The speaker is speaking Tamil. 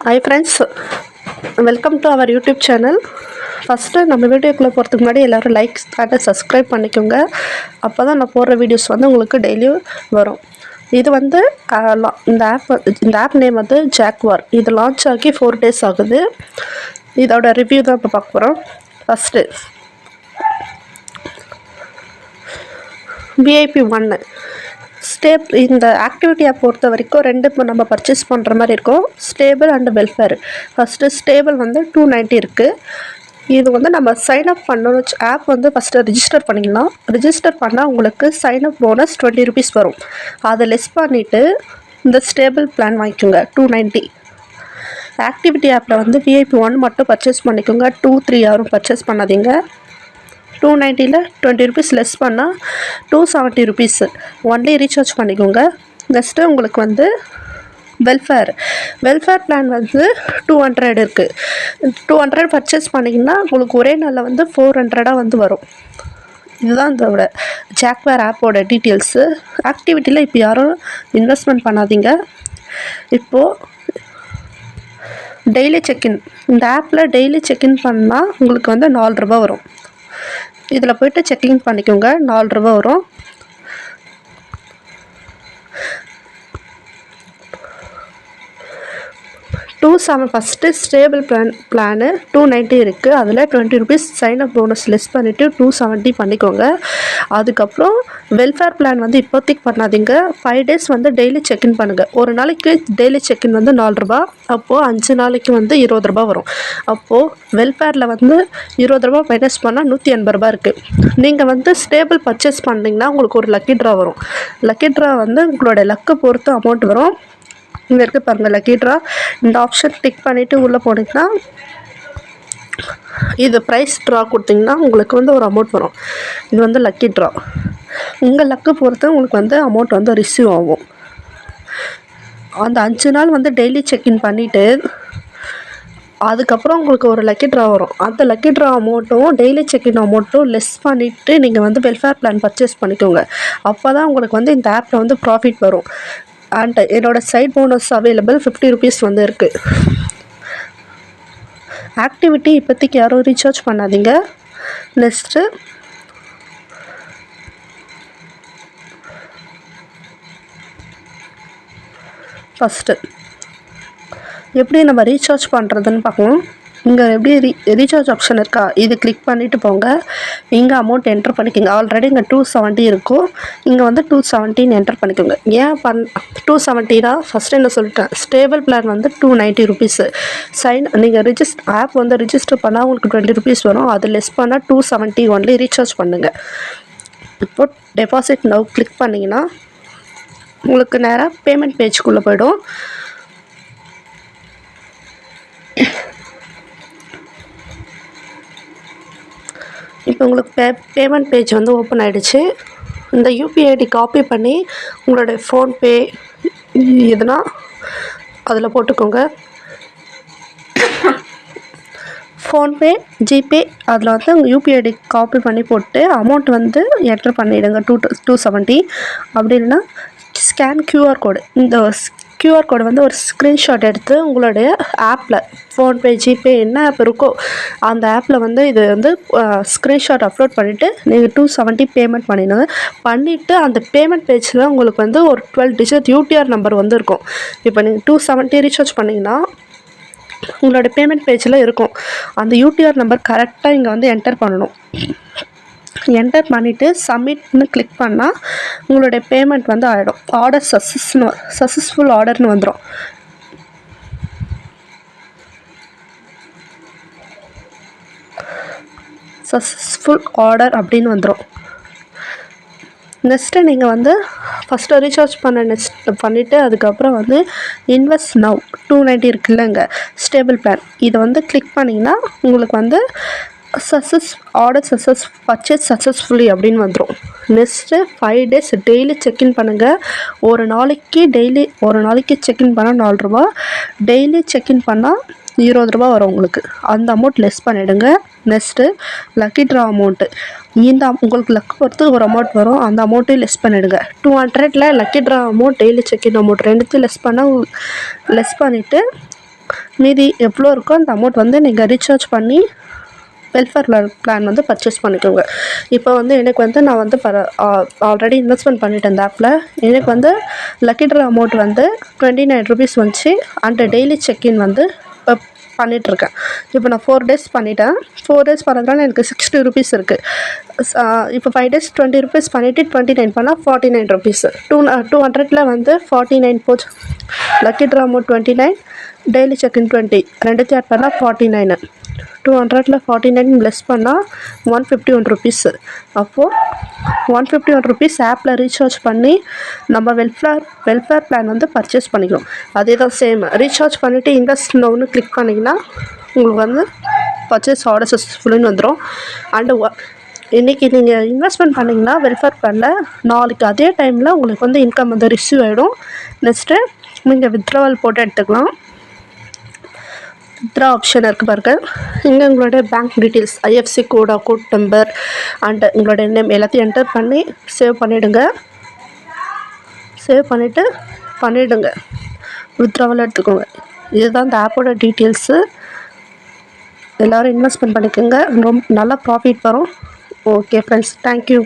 Hi friends, welcome to our YouTube channel. First நம்ம வீடியோக்குள்ளே போகிறதுக்கு முன்னாடி எல்லோரும் லைக்ஸ் அண்ட் சப்ஸ்கிரைப் பண்ணிக்கோங்க. அப்போ தான் நான் போடுற வீடியோஸ் வந்து உங்களுக்கு டெய்லியும் வரும். இது வந்து இந்த ஆப் நேம் வந்து ஜாக்வார். இது லான்ச் ஆகி 4 days ஆகுது. இதோட ரிவ்யூ தான் இப்போ பார்க்க போகிறோம். ஃபஸ்ட்டு VIP 1 இந்த ஆக்டிவிட்டி ஆப் பொறுத்த வரைக்கும் ரெண்டு நம்ம பர்ச்சேஸ் பண்ணுற மாதிரி இருக்கும், stable and welfare. First stable வந்து 290 இருக்குது. இது வந்து நம்ம சைன்அப் பண்ணணும். ஆப் வந்து ஃபஸ்ட்டு ரிஜிஸ்டர் பண்ணிக்கலாம். ரிஜிஸ்டர் பண்ணால் உங்களுக்கு சைன்அப் போனஸ் 20 rupees வரும். அதை லெஸ் பண்ணிவிட்டு இந்த ஸ்டேபிள் பிளான் வாங்கிக்கோங்க 290. ஆக்டிவிட்டி ஆப்பில் வந்து VIP 1 மட்டும் பர்ச்சேஸ் பண்ணிக்கோங்க. 2, 3 யாரும் பர்ச்சேஸ் பண்ணாதீங்க. 290ல் 20 rupees லெஸ் பண்ணால் 270 rupees ஒன்லி ரீசார்ஜ் பண்ணிக்கோங்க. நெக்ஸ்ட்டு உங்களுக்கு வந்து வெல்ஃபேர் பிளான் வந்து 200 இருக்குது. 200 பர்ச்சேஸ் பண்ணிங்கன்னா உங்களுக்கு ஒரே நாளில் வந்து 400 வந்து வரும். இதுதான் இதோட ஜாக்வார் ஆப்போட டீட்டெயில்ஸு. ஆக்டிவிட்டியில் இப்போ யாரும் இன்வெஸ்ட்மெண்ட் பண்ணாதீங்க. இப்போது டெய்லி செக்இன், இந்த ஆப்பில் டெய்லி செக்இன் பண்ணால் உங்களுக்கு வந்து 4 ரூபா வரும். இதில் போய்ட்டு செக்இன் பண்ணிக்கோங்க, 4 ரூபா வரும். ஃபஸ்ட்டு ஸ்டேபிள் பிளானு 290 இருக்குது. அதில் 20 rupees சைன்அப் போனஸ் லெஸ் பண்ணிவிட்டு 270 பண்ணிக்கோங்க. அதுக்கப்புறம் வெல்ஃபேர் பிளான் வந்து இப்போதைக்கு பண்ணாதீங்க. 5 days வந்து டெய்லி செக்இன் பண்ணுங்கள். ஒரு நாளைக்கு டெய்லி செக்இன் வந்து 4 ரூபா. அப்போது 5 நாளைக்கு வந்து 20 ரூபா வரும். அப்போது வெல்ஃபேரில் வந்து 20 ரூபா மைனஸ் பண்ணால் 180 ரூபா இருக்குது. நீங்கள் வந்து ஸ்டேபிள் பர்ச்சேஸ் பண்ணிங்கன்னா உங்களுக்கு ஒரு லக்கி ட்ரா வரும். லக்கி ட்ரா வந்து உங்களோட லக்கை பொறுத்து அமௌண்ட் வரும். இங்கே இருக்குது பாருங்கள் லக்கி ட்ரா. இந்த ஆப்ஷன் டிக் பண்ணிவிட்டு உள்ளே போனீங்கன்னா இது ப்ரைஸ் ட்ரா கொடுத்தீங்கன்னா உங்களுக்கு வந்து ஒரு அமௌண்ட் வரும். இது வந்து லக்கி ட்ரா. உங்கள் லக்கு பொறுத்து உங்களுக்கு வந்து அமௌண்ட் வந்து ரிசீவ் ஆகும். அந்த 5 நாள் வந்து டெய்லி செக்இன் பண்ணிவிட்டு அதுக்கப்புறம் உங்களுக்கு ஒரு லக்கி ட்ரா வரும். அந்த லக்கி ட்ரா அமௌண்ட்டும் டெய்லி செக்இன் அமௌண்ட்டும் லெஸ் பண்ணிவிட்டு நீங்கள் வந்து வெல்ஃபேர் பிளான் பர்ச்சேஸ் பண்ணிக்கோங்க. அப்போ தான் உங்களுக்கு வந்து இந்த ஆப்பில் வந்து ப்ராஃபிட் வரும். அண்ட் என்னோடய சைட் போனஸ் அவைலபிள் 50 rupees வந்து இருக்குது. ஆக்டிவிட்டி இப்போதைக்கு யாரும் ரீசார்ஜ் பண்ணாதீங்க. நெக்ஸ்ட்டு ஃபஸ்ட்டு எப்படி நம்ம ரீசார்ஜ் பண்ணுறதுன்னு பார்க்கலாம். இங்கே எப்படி ரீசார்ஜ் ஆப்ஷன் இருக்கா, இது கிளிக் பண்ணிவிட்டு போங்க. இங்கே அமௌண்ட் என்ட்ரு பண்ணிக்கோங்க. ஆல்ரெடி இங்கே 270 இருக்கும். இங்கே வந்து 270 என்ட்ரு பண்ணிக்கோங்க. ஏன் 270 ஃபஸ்ட்டு என்ன சொல்லிட்டேன், ஸ்டேபிள் பிளான் வந்து 290 rupees. நீங்கள் ஆப் வந்து ரிஜிஸ்டர் பண்ணால் உங்களுக்கு 20 rupees வரும். அது லெஸ் பண்ணால் 270 ஒன்லி ரீசார்ஜ் பண்ணுங்கள். இப்போ டெபாசிட் நவ் கிளிக் பண்ணிங்கன்னா உங்களுக்கு நேராக பேமெண்ட் பேஜ்க்குள்ளே போய்டும். இப்போ உங்களுக்கு பேமெண்ட் பேஜ் வந்து ஓப்பன் ஆகிடுச்சு. இந்த UPI ID காப்பி பண்ணி உங்களுடைய ஃபோன்பே எதுனா அதில் போட்டுக்கோங்க. ஃபோன்பே, ஜிபே அதில் வந்து உங்கள் UPI ID காப்பி பண்ணி போட்டு அமௌண்ட் வந்து என்ட்ரு பண்ணிவிடுங்க 270. அப்படி இல்லைன்னா ஸ்கேன் QR கோடு, இந்த QR கோடு வந்து ஒரு ஸ்க்ரீன்ஷாட் எடுத்து உங்களுடைய ஆப்பில் ஃபோன்பே, ஜிபே என்ன ஆப் இருக்கோ அந்த ஆப்பில் வந்து இது வந்து ஸ்க்ரீன்ஷாட் அப்லோட் பண்ணிவிட்டு நீங்கள் 270 பேமெண்ட் பண்ணிடுங்க. பண்ணிவிட்டு அந்த பேமெண்ட் பேஜில் உங்களுக்கு வந்து ஒரு 12 digit UTR நம்பர் வந்து இருக்கும். இப்போ நீங்கள் 270 ரீசார்ஜ் பண்ணிங்கன்னா உங்களோட பேமெண்ட் பேஜில் இருக்கும். அந்த UTR நம்பர் கரெக்டாக இங்கே வந்து என்டர் பண்ணணும். என்டர் பண்ணிவிட்டு சப்மிட்னு கிளிக் பண்ணால் உங்களுடைய பேமெண்ட் வந்து ஆகிடும். ஆர்டர் சக்ஸஸ்ஃபுல் ஆர்டர்னு வந்துடும். சக்ஸஸ்ஃபுல் ஆர்டர் அப்படின்னு வந்துடும். நெக்ஸ்ட்டு நீங்கள் வந்து ஃபஸ்ட்டு ரீசார்ஜ் பண்ணிவிட்டு அதுக்கப்புறம் வந்து இன்வெஸ்ட் நவ் 290 இருக்குல்லங்க ஸ்டேபிள் பிளான், இதை வந்து கிளிக் பண்ணிங்கன்னா உங்களுக்கு வந்து பர்ச்சேஸ் சக்ஸஸ்ஃபுல்லி அப்படின்னு வந்துடும். நெக்ஸ்ட்டு 5 days டெய்லி செக்இன் பண்ணுங்கள். ஒரு நாளைக்கு செக்இன் பண்ணால் 4 ரூபா, டெய்லி செக்இன் பண்ணால் 20 ரூபா வரும் உங்களுக்கு. அந்த அமௌண்ட் லெஸ் பண்ணிவிடுங்க. நெக்ஸ்ட்டு லக்கி ட்ரா அமௌண்ட்டு, உங்களுக்கு லக் பொறுத்து ஒரு அமௌண்ட் வரும். அந்த அமௌண்ட்டையும் லெஸ் பண்ணிவிடுங்க. 200ல் lucky draw amount, daily check in amount ரெண்டுத்தையும் லெஸ் பண்ணிவிட்டு மீதி எவ்வளோ இருக்கோ அந்த அமௌண்ட் வந்து நீங்கள் ரீசார்ஜ் பண்ணி வெல்ஃபேர் பிளான் வந்து பர்ச்சேஸ் பண்ணிக்கோங்க. இப்போ வந்து எனக்கு வந்து நான் வந்து ஆல்ரெடி இன்வெஸ்ட்மெண்ட் பண்ணிட்டேன் இந்த ஆப்பில். எனக்கு வந்து லக்கி ட்ரா அமௌண்ட் வந்து ₹29 வந்துச்சு. அண்ட் டெய்லி செக்இன் வந்து இப்போ பண்ணிகிட்ருக்கேன். இப்போ நான் 4 டேஸ் பண்ணிட்டேன். 4 டேஸ் பண்ணதுனால எனக்கு ₹60 இருக்குது. இப்போ 5 டேஸ் ₹20 பண்ணிவிட்டு 29 பண்ணால் ₹49. 200 வந்து 49 போச்சு. Lucky draw amount 29, daily check in 20, ரெண்டுத்தையும் ஆட் பண்ணால் 49. 200 49 லெஸ் பண்ணால் ₹151. அப்போது ₹151 ஆப்பில் ரீசார்ஜ் பண்ணி நம்ம வெல்ஃபேர் பிளான் வந்து பர்ச்சேஸ் பண்ணிக்கணும். அதே தான் சேம். ரீசார்ஜ் பண்ணிவிட்டு இன்வெஸ்ட் நவுன்னு கிளிக் பண்ணிங்கன்னா உங்களுக்கு வந்து பர்ச்சேஸ் ஆர்டர் சக்ஸஸ்ஃபுல்லுன்னு வந்துடும். அண்டு இன்றைக்கி நீங்கள் இன்வெஸ்ட்மெண்ட் பண்ணிங்கன்னா வெல்ஃபேர் பிளானில் நாளைக்கு அதே டைமில் உங்களுக்கு வந்து இன்கம் வந்து ரிசீவ் ஆகிடும். நெக்ஸ்ட்டு நீங்கள் வித்ட்ராவல் போட்டு எடுத்துக்கலாம். வித்ரா ஆப்ஷன் இருக்குது பாருங்கள். இங்கே உங்களுடைய bank details, IFSC code, account number and உங்களுடைய நேம் எல்லாத்தையும் என்டர் பண்ணி சேவ் பண்ணிவிடுங்க. சேவ் பண்ணிவிடுங்க. வித்ட்ராவல் எடுத்துக்கோங்க. இதுதான் இந்த ஆப்போட டீட்டெயில்ஸு. எல்லோரும் இன்வெஸ்ட்மெண்ட் பண்ணிக்கோங்க. ரொம்ப நல்லா ப்ராஃபிட் வரும். Okay friends, thank you.